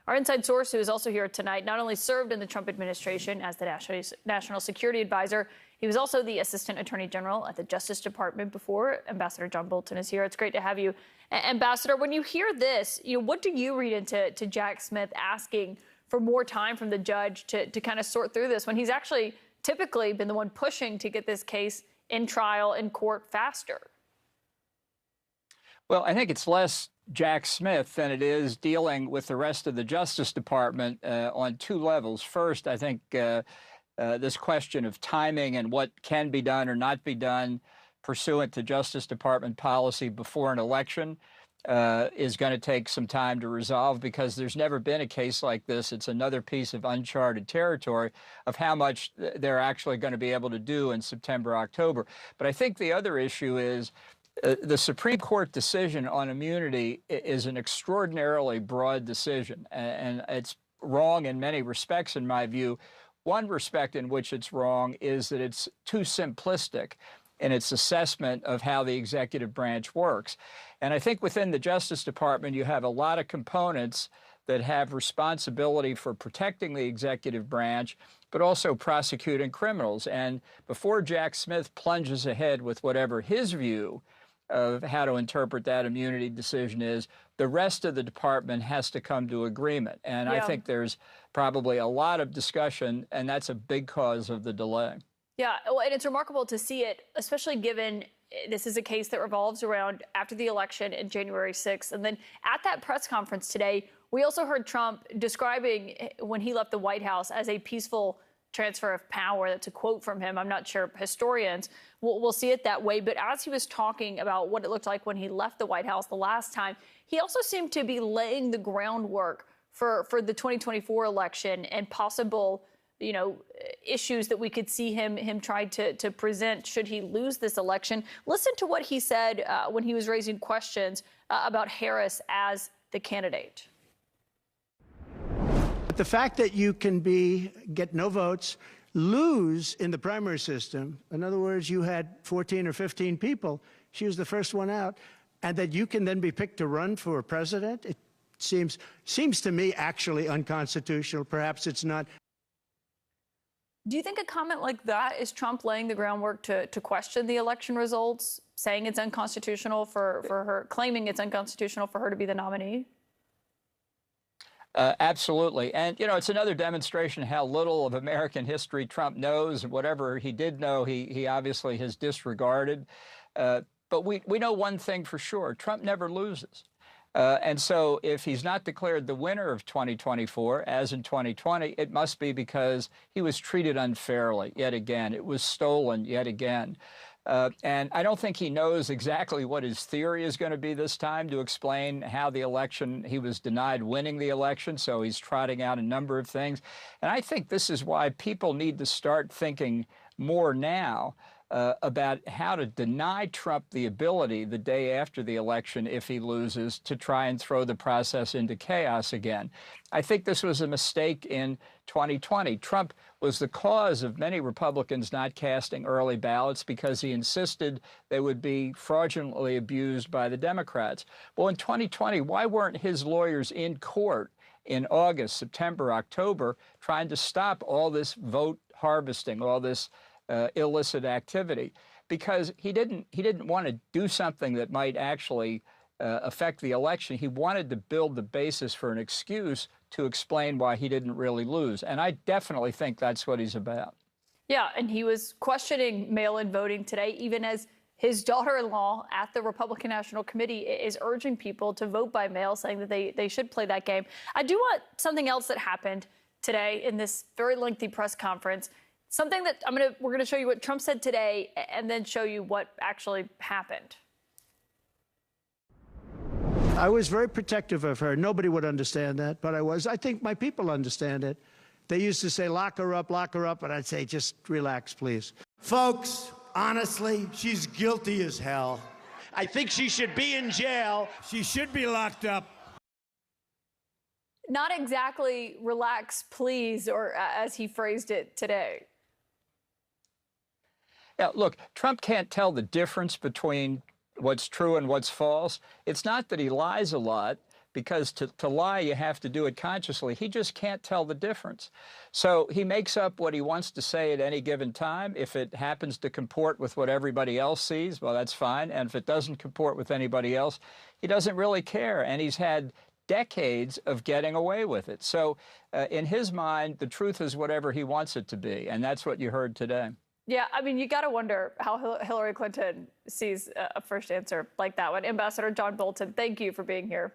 Our inside source, who is also here tonight, not only served in the Trump administration as the national security advisor, he was also the assistant attorney general at the Justice Department before. Ambassador John Bolton is here. It's great to have you. Ambassador, when you hear this, what do you read into Jack Smith asking for more time from the judge to kind of sort through this when he's actually typically been the one pushing to get this case in trial in court faster? Well, I think it's less Jack Smith than it is dealing with the rest of the Justice Department on two levels. First, I think this question of timing and what can be done or not be done pursuant to Justice Department policy before an election is going to take some time to resolve, because there's never been a case like this. It's another piece of uncharted territory of how much they're actually going to be able to do in September, October. But I think the other issue is the Supreme Court decision on immunity is an extraordinarily broad decision, and it's wrong in many respects, in my view. One respect in which it's wrong is that it's too simplistic in its assessment of how the executive branch works. And I think within the Justice Department, you have a lot of components that have responsibility for protecting the executive branch, but also prosecuting criminals. And before Jack Smith plunges ahead with whatever his view of how to interpret that immunity decision is, the rest of the department has to come to agreement. And I think there's probably a lot of discussion, and that's a big cause of the delay. Yeah, well, and it's remarkable to see it, especially given this is a case that revolves around after the election in January 6th. And then at that press conference today, we also heard Trump describing when he left the White House as a peaceful transfer of power. That's a quote from him. I'm not sure historians will see it that way. But as he was talking about what it looked like when he left the White House the last time, he also seemed to be laying the groundwork for the 2024 election and possible, issues that we could see him try to present should he lose this election. Listen to what he said when he was raising questions about Harris as the candidate. The fact that you can get no votes, lose in the primary system, in other words, you had 14 or 15 people, she was the first one out, and that you can then be picked to run for president, it seems to me actually unconstitutional. Perhaps it's not. Do you think a comment like that is Trump laying the groundwork to question the election results, saying it's unconstitutional for her, claiming it's unconstitutional for her to be the nominee? Absolutely. And, it's another demonstration how little of American history Trump knows. And whatever he did know, he obviously has disregarded. But we know one thing for sure. Trump never loses. And so if he's not declared the winner of 2024, as in 2020, it must be because he was treated unfairly yet again. It was stolen yet again. And I don't think he knows exactly what his theory is going to be this time to explain how the election, he was denied winning the election, so he's trotting out a number of things. And I think this is why people need to start thinking more now about how to deny Trump the ability the day after the election, if he loses, to try and throw the process into chaos again. I think this was a mistake in 2020. Trump was the cause of many Republicans not casting early ballots because he insisted they would be fraudulently abused by the Democrats. Well, in 2020, why weren't his lawyers in court in August, September, October, trying to stop all this vote harvesting, all this illicit activity? Because he didn't want to do something that might actually affect the election. He wanted to build the basis for an excuse to explain why he didn't really lose. And I definitely think that's what he's about. Yeah, and he was questioning mail-in voting today, even as his daughter-in-law at the Republican National Committee is urging people to vote by mail, saying that they should play that game. I do want something else that happened today in this very lengthy press conference. Something that we're going to show you what Trump said today and then show you what actually happened. I was very protective of her. Nobody would understand that, but I was. I think my people understand it. They used to say, lock her up, and I'd say, just relax, please. Folks, honestly, she's guilty as hell. I think she should be in jail. She should be locked up. Not exactly relax, please, or as he phrased it today. Yeah, look, Trump can't tell the difference between what's true and what's false. It's not that he lies a lot, because to lie, you have to do it consciously. He just can't tell the difference. So he makes up what he wants to say at any given time. If it happens to comport with what everybody else sees, well, that's fine. And if it doesn't comport with anybody else, he doesn't really care. And he's had decades of getting away with it. So in his mind, the truth is whatever he wants it to be. And that's what you heard today. Yeah, I mean, you got to wonder how Hillary Clinton sees a first answer like that one. Ambassador John Bolton, thank you for being here.